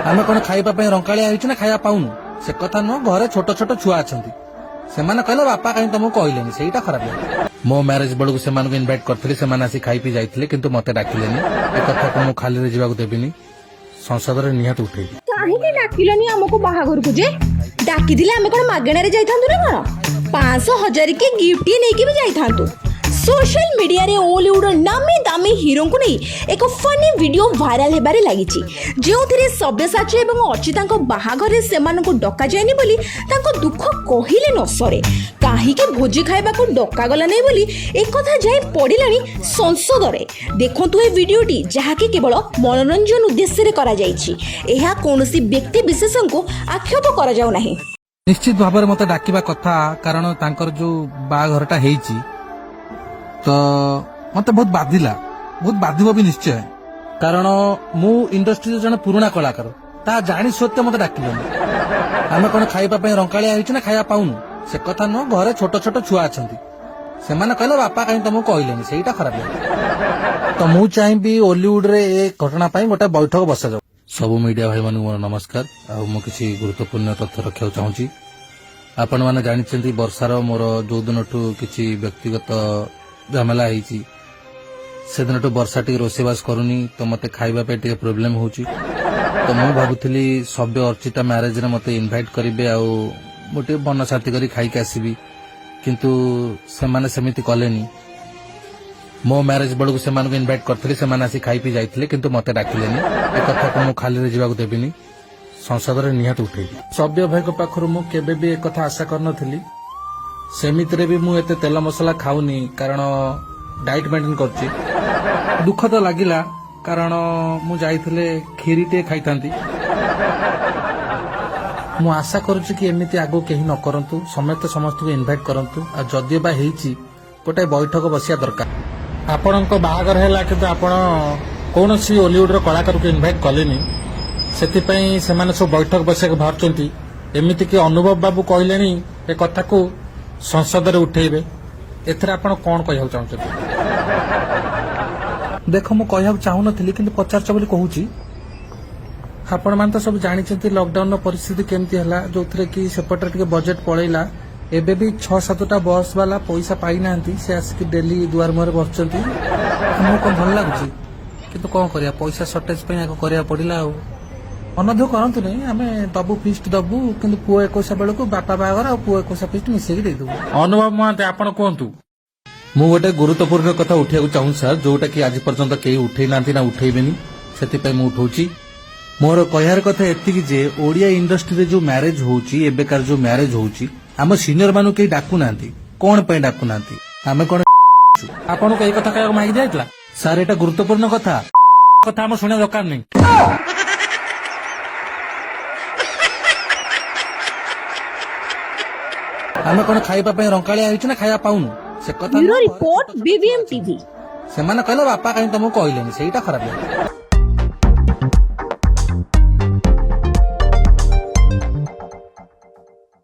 आम कौन खाइबा रंकालिया ना खाया पाऊनु से कथा नुह घरे छोट छोट छुआ अच्छा से कहले बापा कहीं तुमको कहले सहीटा खराब लगे। मो मैरेज बेलू से इनवाइट करते से आसी खाई पी जाते कि मत डाकिले ए कथा को मुझे खाली जावाक देविनी संसद में निहत उठे कहीं डाकिलनी आमको बाहाघर को जे डाकी दिले आमे कोन मागणारे जाइथांतु रे कोन 500,000 के गिफ्ट नेकी भी जाइथांतु। सोशल मीडिया रे ओलीवुड नामी दामी हीरो को नहीं एक फनी वीडियो वायरल हेबारे लागिछि जो थिरे सब्यसाची एवं अर्चिता को बाहाघर से मानको डका जायनी बोली तांको दुख कहिले न सरे काहे के भोजी खाइबा को डका गला नै बोली एक कथा जाय पडिलानी संसद रे। देखंतु ए वीडियोटी जहा कि केवल मनोरंजन उद्देश्य रे करा जायछि एहा कोनोसी व्यक्ति विशेषण को आक्षेप करा जाउ नाही। निश्चित भाव में मत डाकिबा कथा कारण तांकर जो बाहाघरटा हेइछि तो मत बहुत बाधिब भी निश्चय कारण मु इंडस्ट्री जन पुराना कलाकार ता जानी सत्य मत डाकिलनि आम कौन खाइबा रंकालिया ना खाया पाऊनु से कथा नुह घरे छोट छोट छुआ अच्छा से कहले बापा कहीं तुमको कहले सहीटा खराब लगे। तो मु चाहिए ओलीवुड रे ए घटना गोटे बैठक बसा जाऊ। सब मीडिया भाई मान मोर नमस्कार आ किसी गुरुत्वपूर्ण तथ्य रखा चाहूँगी। आपण मैंने जानते वर्षार मोर जो दिन किसी व्यक्तिगत झमेला होती से दिन वर्षा टी रोषेबास करूनी तो मत खाइबा टे प्रोब्लेम होची तो मु भाबुली सभ्य अर्चिता मैरेज रे मते इनवाइट करेंगे आउ गोटे बन साथी करी खाइक आसबि किंतु से माने सेमिति कलेनी मो मैरेज बेलू से इनवाइट करते से आसी खाई पी जाते कि मत डाकिले ए कथा को मुझे खाली जावाक देविनी संसद में निहत उठे। सभ्य भाई पाखर मु केबे भी एक कथा आशा करनथली सेमिति भी मु एते तेल मसला खाऊनी कारण डाइट मेंटेन करछि। दुख तो लागिला कारण मु जाइथिले खीरी टे खाइथांती मु आशा करूछि कि एमिति आगो केही न करंतु समस्त को इनवाइट करंतु आ जदि बा हेइछि गोटे बैठक बसिया दरकार। आपणक बाहागर हैला किंतु आपण कोनोसी ओलीवुड रो कलाकार को इनवाइट कलेनी सेतिपई सेमाने सब बैठक बसिया भारचंती एमिति कि अनुभव बाबू कहलेनी ए कथा को संसद रे उठेबे एथरे आपण कोन कहउ चाहछथि। देखो मु कहउ चाहू नथली किंतु पचारछ बोली कहूची आपण मान तो सब जानी लॉकडाउन परिस्थिति केमती है जो थे कि सेपटे टे बजेट पड़ेगा एबे भी 6-7टा बस वाला पैसा पाई ना से आसिक डेली दुआर मुहर बसुँच हमको कौन भल लगुच कि कौन कर पैसा सर्टेज करा पड़ा अनध्य करतु नहीं आम दबु फिस्ट दबु कि पुओ 21 बेलू बापा बागर आ पुओ 21 फिस्ट मिसेक देदेबु। अनुभव महांती आपण कहतु मु गोटे गुरुत्वपूर्ण कथा उठाइବାକୁ चाहूँ सर जोटा कि आज पर्यंत कहीं उठे ना ना उठेबेनी से उठाऊँ। मोर कहर कथा एतिकी जे ओडिया इंडस्ट्री रे जो मैरिज होउची एबेकार जो मैरिज होउची आम सीनियर मानु के डाकू नांती कोन पे डाकू नांती आमे कोन आपन को ए कथा कहक मागी जायतला सर एटा गुरुत्वपूर्ण कथा हम सुने दरकार नहीं। आमे कोन खाइबा रंकालिया ना खाया पाऊनु से कथा रिपोर्ट BBM टीवी से कहले बापा कहीं तुमको कहले सहीटा खराब लगे।